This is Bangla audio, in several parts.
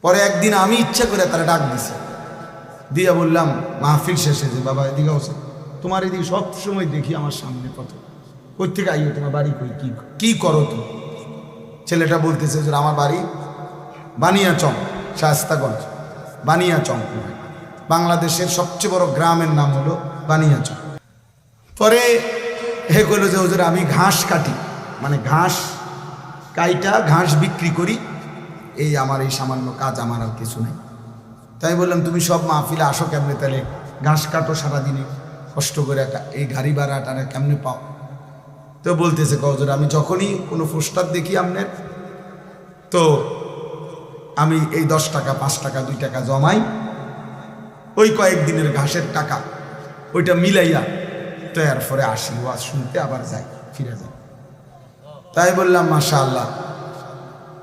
পরে একদিন আমি ইচ্ছা করে তারা ডাক দিছি, দিয়া বললাম মাহফিল শেষে যে বাবা এদিকে আসো, তোমার এদিকে সব সময় দেখি আমার সামনে কত, কই থেকে আইও, তোমার বাড়ি কই, কি করো তুমি? ছেলেটা বলতেছে যে আমার বাড়ি বানিয়াচং, শায়েস্তাগঞ্জ, বানিয়াচং, বাংলাদেশের সবচেয়ে বড় গ্রামের নাম হলো বানিয়াচং। পরে হে কইল যে হুজুর আমি ঘাস কাটি, মানে ঘাস কাইটা ঘাস বিক্রি করি, এই আমার এই সামান্য কাজ, আমার আর কিছু নেই। তাই বললাম তুমি সব মাহফিলে আসো কেমনে, তাহলে ঘাস কাটো সারাদিনে কষ্ট করে, এই গাড়ি ভাড়াটা কেমনে পাও? তো বলতেছে হুজুর আমি যখনই কোনো পোস্টার দেখি আপনার, তো আমি এই 10 টাকা 5 টাকা 2 টাকা জমাই, ওই কয়েকদিনের ঘাসের টাকা ওইটা মিলাইয়া তো এরপরে আসি ওয়াজ শুনতে, আবার যাই, ফিরে যাই। তাই বললাম মাশাআল্লাহ।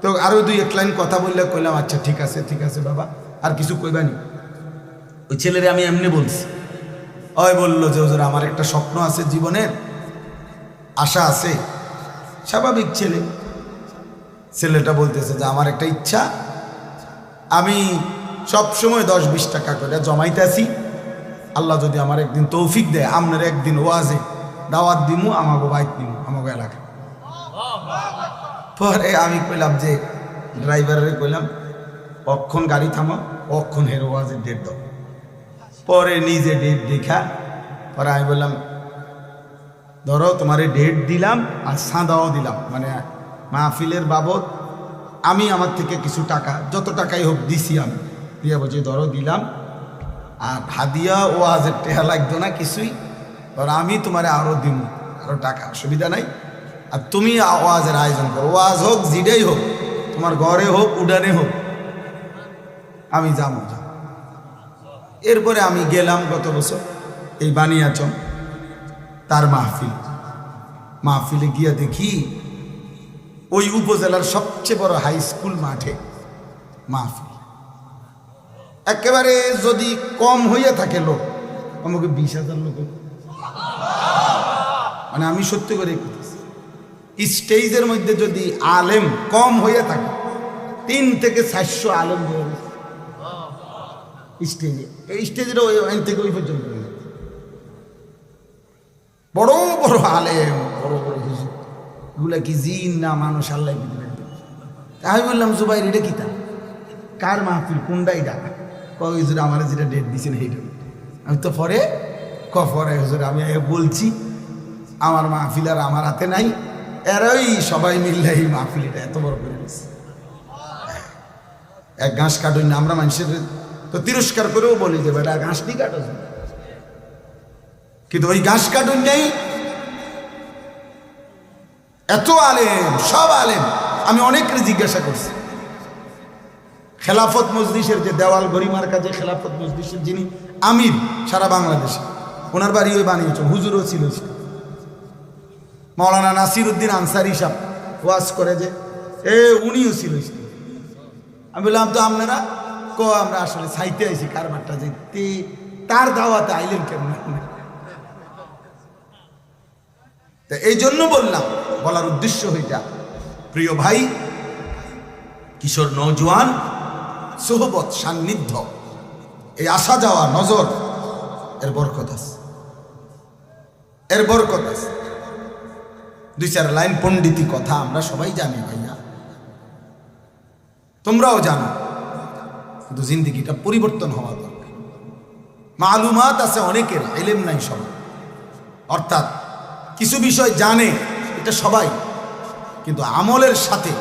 তো আরো 2-1 লাইন কথা বললে কইলাম আচ্ছা ঠিক আছে বাবা, আর কিছু কইবানি? ওই ছেলেরে আমি এমনি বলছি, ওই বললো যে হুজুর আমার একটা স্বপ্ন আছে, জীবনের আশা আছে। স্বাভাবিক ছেলেটা বলতেছে যে আমার একটা ইচ্ছা, আমি সব সময় 10-20 টাকা করে জমাইতেছি, আল্লাহ যদি আমার একদিন তৌফিক দেয়, আপনার একদিন ওয়াজে দাওয়াত দিমু, আমাকে বাইক দিমু, আমাকে এলাকায়। পরে আমি কইলাম যে ড্রাইভারে কইলাম অক্ষণ গাড়ি থামা, অক্ষণ হের ওয়াজের ডেট দাও। পরে নিজে ডেট দেখা, পরে আমি বললাম ধরো তোমার ডেট দিলাম আর সাদাও দিলাম, মানে মাহফিলের বাবদ আমি আমার থেকে কিছু টাকা, যত টাকাই হোক দিছি আমি, দিয়ে বলছি ধরো দিলাম, আর হাদিয়া ওয়াজের টেহা লাগতো না কিছুই, ধরো আমি তোমার আরো দিন, আরো টাকা, অসুবিধা নাই, আর তুমি ওয়াজের আয়োজন করো, ওয়াজ হোক জিডাই হোক, তোমার ঘরে হোক উডানে হোক, আমি যাবো। এরপরে আমি গেলাম গত বছর এই বানিয়াচং, তার মাহফিলে গিয়া দেখি ওই উপজেলার সবচেয়ে বড় হাই স্কুল মাঠে মাহফিল, একেবারে যদি কম হইয়া থাকে লোক, আমাকে 20,000 লোক, মানে আমি সত্যি করে স্টেজের মধ্যে যদি আলেম কম হইয়া থাকে, 3 থেকে 400 আলেম হয়ে গেছে স্টেজে, এই স্টেজের ওই থেকে ওই পর্যন্ত বড় বড় আলেম, বড় বড় হুজুর, এগুলা কি জিন না মানুষ? আল্লাহ। আমি বললাম জুবাইর এটা কি, তা কার মাহফিল, কোনটা এটা? হুজুর আমার যেটা ডেট দিয়েছেন এইটা। আমি তো পরে হুজুর আমি বলছি আমার মাহফিল আর আমার হাতে নাই, এরাই সবাই মিললে এই মাহফিল এটা এত বড় করে দিচ্ছে। এক ঘাস কাটুন না, আমরা মানুষের তো তিরস্কার করেও বলি যে বেটা ঘাস নি কাটো, কিন্তু ওই ঘাস কাটুন নেই, এত আলেম, সব আলেম। আমি অনেককে জিজ্ঞাসা করছি, খেলাফত মজলিসের যে দেওয়াল গরিমার কাজে খেলাফত মজলিসের যিনি আমির সারা বাংলাদেশে, ওনার বাড়ি ওই বানিয়েছ, হুজুরও ছিল, মাওলানা নাসির উদ্দিন আনসারি সাহেব ওয়াজ করে যে উনিও ছিল। আমি বললাম তো আপনারা আমরা আসলে চাইতে আইছি কারবারটা, যে তার দাওয়াতে আইলেন কেমন? এই জন্য বলার উদ্দেশ্য হইটা, প্রিয় ভাই, কিশোর নওজোয়ান সোহবত সান্নিধ্য, এই আসা যাওয়া নজর, এর বরকত আছে, 2-4 লাইন পণ্ডিতি কথা আমরা সবাই জানি ভাইয়া, তোমরাও জানো, কিন্তু জিন্দেগিটা পরিবর্তন হওয়া দরকার। মালুমাত আছে অনেকের, ইলম নাই সবার, অর্থাৎ কিছু বিষয় জানে এটা সবাই, কিন্তু আমলের সাথে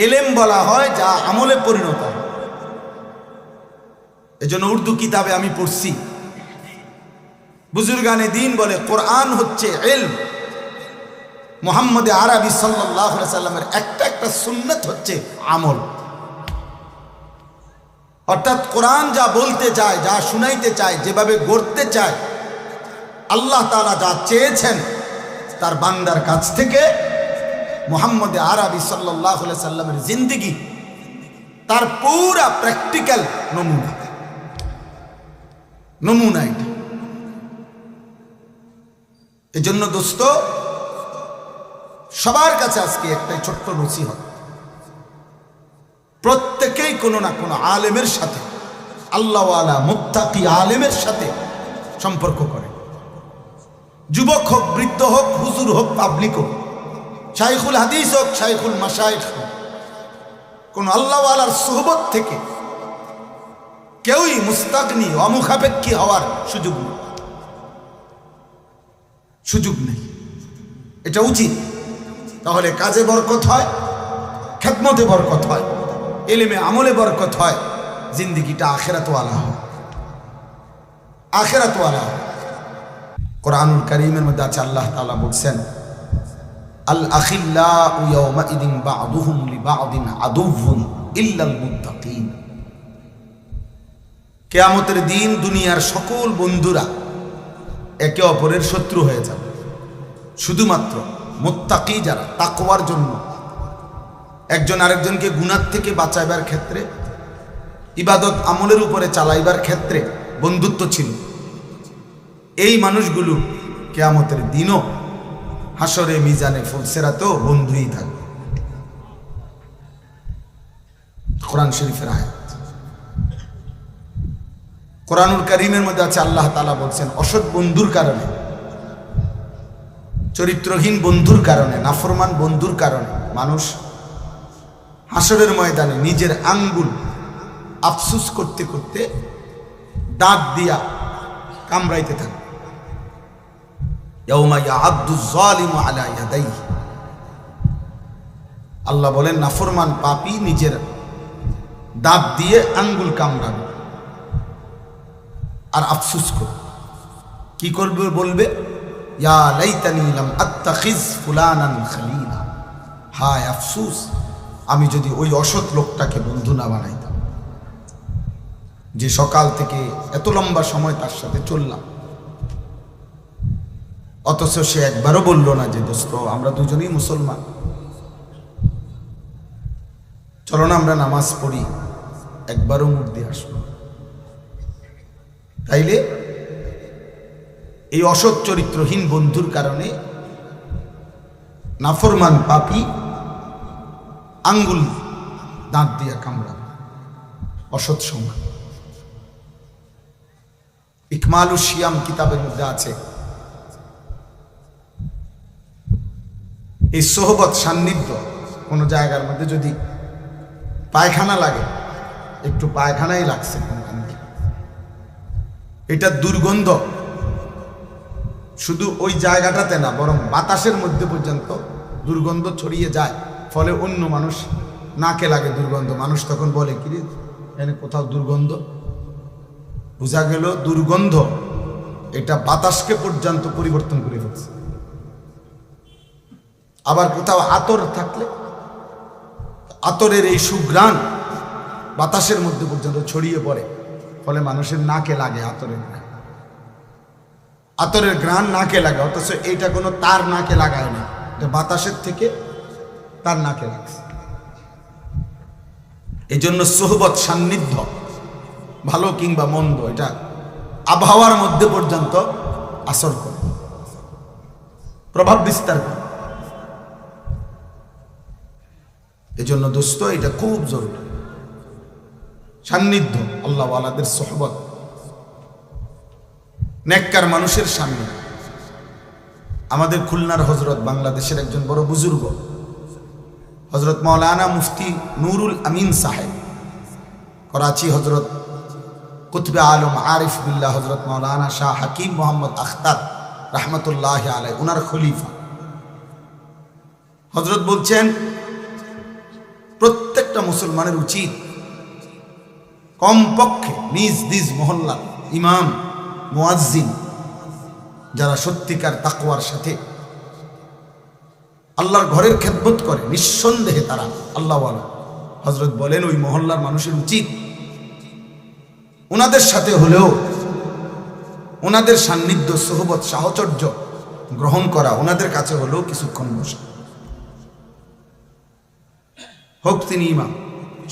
এলেম বলা হয় যা আমলে পরিণত হয়। এজন্য উর্দু কিতাবে আমি পড়ছি, বুজুর্গানে দ্বীন বলে কোরআন হচ্ছে ইলম, মুহাম্মদ আরবি সাল্লাল্লাহু আলাইহি সাল্লামের একটা সুন্নাত হচ্ছে আমল। অর্থাৎ কোরআন যা বলতে চায়, যা শুনাইতে চায়, যেভাবে গড়তে চায়, আল্লাহ তাআলা যা চেয়েছেন তার বান্দার কাছ থেকে, মুহাম্মদ আরবি সাল্লাল্লাহু আলাইহি সাল্লামের জিন্দেগি তার পুরা প্র্যাকটিক্যাল নমুনা এটা। এজন্য দোস্ত, সবার কাছে আজকে একটাই ছোট্ট নসিহত, প্রত্যেকেই কোনো না কোনো আলেমের সাথে, আল্লাহওয়ালা মুত্তাকি আলেমের সাথে সম্পর্ক করে। যুবক হোক, বৃদ্ধ হোক, হুজুর হোক, পাবলিক হোক, শাইখুল হাদিস হোক, শাইখুল মাশায়েখ হোক, কোন আল্লাহওয়ালার সোহবত থেকে কেউই মুস্তাগনি অমুখাপেক্ষী হওয়ার সুযোগ নেই। এটা উচিত। তাহলে কাজে বরকত হয়, খেদমতে বরকত হয়, ইলমে আমলে বরকত হয়, জিন্দেগিটা আখিরাতওয়ালা হয়, আখিরাতওয়ালা হয়। কোরআনুল কারীমের মধ্যে আছে, আল্লাহ তাআলা বলছেন, আল আখিল্লাউ ইয়াওমাইদিন বা'দুহুম লিবা'দিন আদুউন ইল্লাল মুত্তাকিন। কিয়ামতের দিন দুনিয়ার সকল বন্ধুরা একে অপরের শত্রু হয়ে যাবে, শুধুমাত্র মুত্তাকি যারা, তাকওয়ার জন্য একজন আরেকজনকে গুনাহ থেকে বাঁচাইবার ক্ষেত্রে, ইবাদত আমলের উপরে চালাইবার ক্ষেত্রে বন্ধুত্ব ছিল, এই মানুষগুলো কিয়ামতের দিনও হাসরে, মিজানে, ফুলসিরাতেও বন্ধুই থাকবে। কোরআন শরীফের আয়াত। কোরআনুল কারীমের মধ্যে আছে, আল্লাহ তাআলা বলছেন, অসৎ বন্ধুর কারণে, চরিত্রহীন বন্ধুর কারণে, নাফরমান বন্ধুর কারণে মানুষ হাসরের ময়দানে নিজের আঙ্গুল আফসুস করতে করতে দাঁত দিয়া কামড়াইতে থাকে। ইয়াউমা ইয়া'আদ্দু যালিমু আলা ইয়াদাইহি। আল্লাহ বলেন, নাফরমান পাপী নিজের দাঁত দিয়ে আঙ্গুল কামড়াবে আর আফসুস করবে। কি করবে? বলবে, ইয়া লাইতানি লাম আত্তাখিজ ফুলানান খলিলা। হায় আফসুস, আমি যদি ওই অসৎ লোকটাকে বন্ধু না বানাইতাম, যে সকাল থেকে এত লম্বা সময় তার সাথে চললাম, অথচ সে একবারও বলল না যে দোস্ত আমরা দুজনেই মুসলমান, চলো না আমরা নামাজ পড়ি, একবারও মুখ দিয়ে আসবো। তাইলে এই অসৎ চরিত্রহীন বন্ধুর কারণে নাফরমান পাপী আঙ্গুল দাঁত দিয়ে কামড়াবে, অসৎ সঙ্গ। ইকমালুস সিয়াম কিতাবের মধ্যে আছে, এই সোহবত, সান্নিধ্য, কোনো জায়গার মধ্যে যদি পায়খানা লাগে, একটু পায়খানাই লাগছে, এটা দুর্গন্ধ শুধু ওই জায়গাটাতে না, বরং বাতাসের মধ্যে পর্যন্ত দুর্গন্ধ ছড়িয়ে যায়, ফলে অন্য মানুষ নাকে লাগে দুর্গন্ধ। মানুষ তখন বলে, কি রে এখানে কোথাও দুর্গন্ধ। বোঝা গেল দুর্গন্ধ এটা বাতাসকে পর্যন্ত পরিবর্তন করে ফেলছে। আবার কোথাও আতর থাকলে আতরের এই সুঘ্রাণ বাতাসের মধ্যে পর্যন্ত ছড়িয়ে পড়ে, ফলে মানুষের নাকে লাগে আতরের ঘ্রাণ নাকে লাগে, অথচ এইটা কোনো তার নাকে লাগায় না, এটা বাতাসের থেকে তার নাকে লাগছে। এই জন্য সোহবত, সান্নিধ্য, ভালো কিংবা মন্দ, এটা আবহাওয়ার মধ্যে পর্যন্ত আসর করে, প্রভাব বিস্তার করে। এই জন্য দোস্ত, এটা খুব জরুরি, সান্নিধ্য, আল্লাহ ওয়ালাদের সোহবত, নেককার মানুষের সান্নিধ্য। আমাদের খুলনার হজরত, বাংলাদেশের একজন বড় বুজুর্গ, হজরত মাওলানা মুফতি নুরুল আমিন সাহেব, করাচি হজরত কুতবে আলম আরিফ বিল্লাহ হজরত মাওলানা শাহ হাকিম মোহাম্মদ আখতার রহমতুল্লাহ আলাই, উনার খলিফা। হজরত বলছেন, প্রত্যেকটা মুসলমানের উচিত কমপক্ষে নিজ নিজ মহল্লার ইমাম, মুয়াজ্জিন, যারা সত্যিকার তাকওয়ার সাথে আল্লাহর ঘরের খেদমত করে, নিঃসন্দেহে তারা আল্লাহওয়ালা। হযরত বলেন, ওই মহল্লার মানুষের উচিত ওনাদের সাথে হলেও ওনাদের সান্নিধ্য, সোহবত, সাহচর্য গ্রহণ করা, ওনাদের কাছে হলেও কিছুক্ষণ বসা। হোক তিনি ইমাম,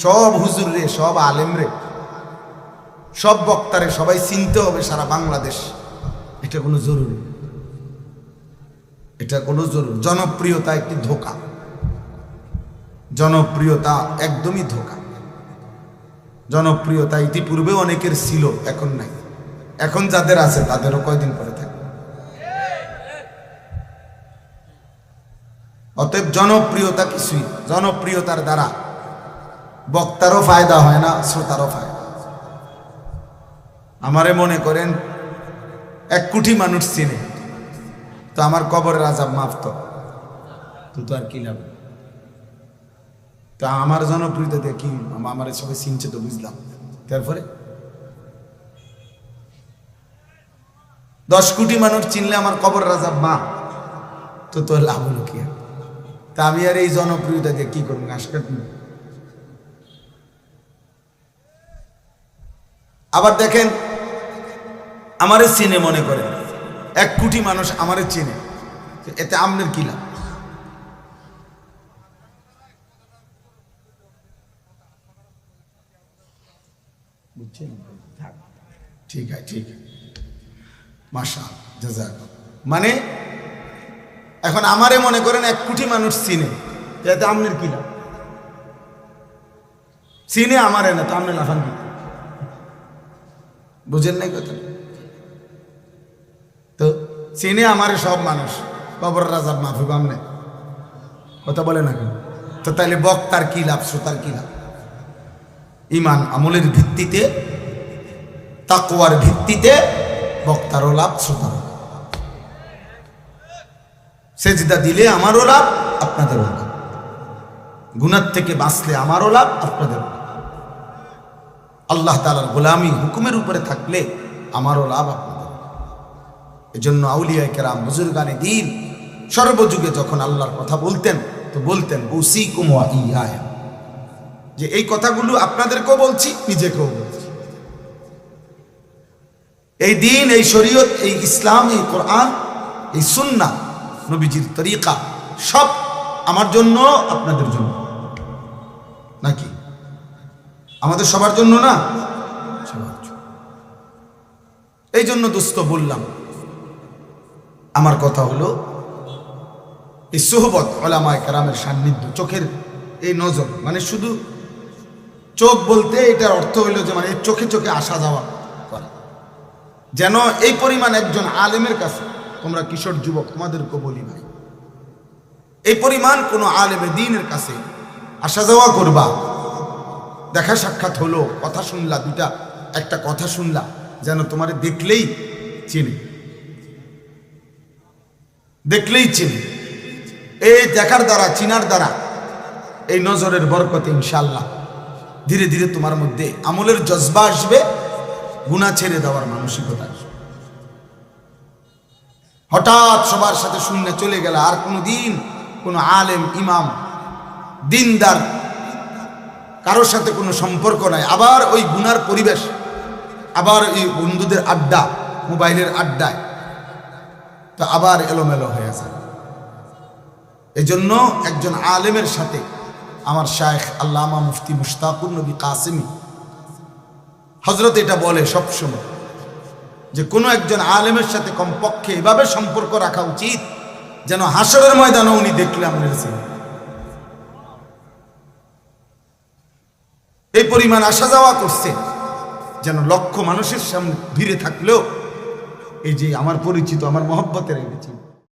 সব হুজুর রে, সব আলেম রে, সব বক্তারে সবাই চিনতে হবে সারা বাংলাদেশ, এটা কোনো জরুরি, এটা কোনো জরুরি। জনপ্রিয়তা একটি ধোঁকা, জনপ্রিয়তা একদমই ধোঁকা। জনপ্রিয়তা ইতিপূর্বে অনেকের ছিল, এখন নাই। এখন যাদের আছে তাদেরও কয়দিন পরে থাকবে। অতএব জনপ্রিয়তা কিছুই, জনপ্রিয়তার দ্বারা বক্তারও ফায়দা হয় না, শ্রোতারও ফায়দা। আমারে মনে করেন 1 কোটি মানুষ চিনে, তো আমার কবরের আযাব মাফ তো আর কি লাভ? তা আমার জনপ্রিয়তা দিয়ে কি আমার সবাই চিনছে তো বুঝলাম, তারপরে 10 কোটি মানুষ চিনলে আমার কবরের আযাব মাফ, তো লাভ হলো কি? তা আমি আর এই জনপ্রিয়তা দিয়ে কি করবো? ঘাস কাটবো? আবার দেখেন, আমারে চিনে, মনে করেন 1 কোটি মানুষ আমারে চিনে, এতে আমনের কি লাভ? বুঝছেন? ঠিক আছে, মাশাআল্লাহ, জাযাকাল্লাহ। মানে এখন আমারে মনে করেন 1 কোটি মানুষ চিনে, এতে আমনের কি লাভ? চিনে আমারে না, তো আমনে লাফান কি? বুঝেন নাই কথা? তো চিনে আমারে সব মানুষ, কবরের আযাব মাফ হবে আমনে, কথা বলে না কেন? তো তাইলে বক্তার কি লাভ, শ্রোতার কি লাভ? ঈমান আমলের ভিত্তিতে, তাকওয়ার ভিত্তিতে বক্তারও লাভ, শ্রোতারও লাভ। সেজদা দিলে আমারও লাভ, আপনাদেরও লাভ। গুনাহ থেকে বাঁচলে আমারও লাভ, আপনাদেরও লাভ। আল্লাহ তাআলার গোলামি হুকুমের উপরে থাকলে আমারও লাভ, আপনাদের। এজন্য আউলিয়া কেরাম, বুজুর্গানে দ্বীন সর্বযুগে যখন আল্লাহর কথা বলতেন, তো বলতেন উসিকুম ওয়া ইয়া, যে এই কথাগুলো আপনাদেরকেও বলছি, নিজেকেও বলছি। এই দিন, এই শরীয়ত, এই ইসলাম, এই কোরআন, এই সুন্নাহ, নবীজির তরিকা সব আমার জন্য, আপনাদের জন্য নাকি? আমাদের সবার জন্য না? সবার জন্য। এই জন্য দোস্ত বললাম, আমার কথা হলো এই সোহবত, উলামায়ে কেরামের সান্নিধ্য, চোখের এই নজর, মানে শুধু চোখ বলতে এটার অর্থ হইল যে মানে চোখে চোখে আসা যাওয়া করা। যেন এই পরিমাণ একজন আলেমের কাছে, তোমরা কিশোর যুবক, তোমাদেরকে বলি ভাই, এই পরিমাণ কোনো আলেমে দ্বীনের কাছে আসা যাওয়া করবা, দেখা সাক্ষাৎ হলো, কথা শুনলা, একটা কথা শুনলা, যেন তোমারে দেখলেই চিনে, দেখলেই চিনে। এই দেখার দ্বারা, চিনার দ্বারা, এই নজরের বরকতে ইনশাআল্লাহ ধীরে ধীরে তোমার মধ্যে আমলের জজবা আসবে, গুনাহ ছেড়ে দেওয়ার মানসিকতা আসবে। হঠাৎ সবার সাথে শূন্য চলে গেলে আর কোনোদিন কোনো আলেম, ইমাম, দিনদার কারোর সাথে কোনো সম্পর্ক নাই, আবার ওই গুনার পরিবেশ, আবার ওই বন্ধুদের আড্ডা, মোবাইলের আড্ডায়, তো আবার এলোমেলো হয়ে যায়। এজন্য একজন আলেমের সাথে আমার শায়েখ আল্লামা মুফতি মুশতাকুর নবী কাসেমি হযরত এটা বলে সবসময়, যে কোনো একজন আলেমের সাথে কমপক্ষে এভাবে সম্পর্ক রাখা উচিত যেন হাসরের ময়দানে উনি দেখলে আমাদের এই পরিমাণ আসা যাওয়া করছে, যেন লক্ষ মানুষের সামনে ভিড়ে থাকলেও এই যে আমার পরিচিত, আমার মহব্বতের এনেছি।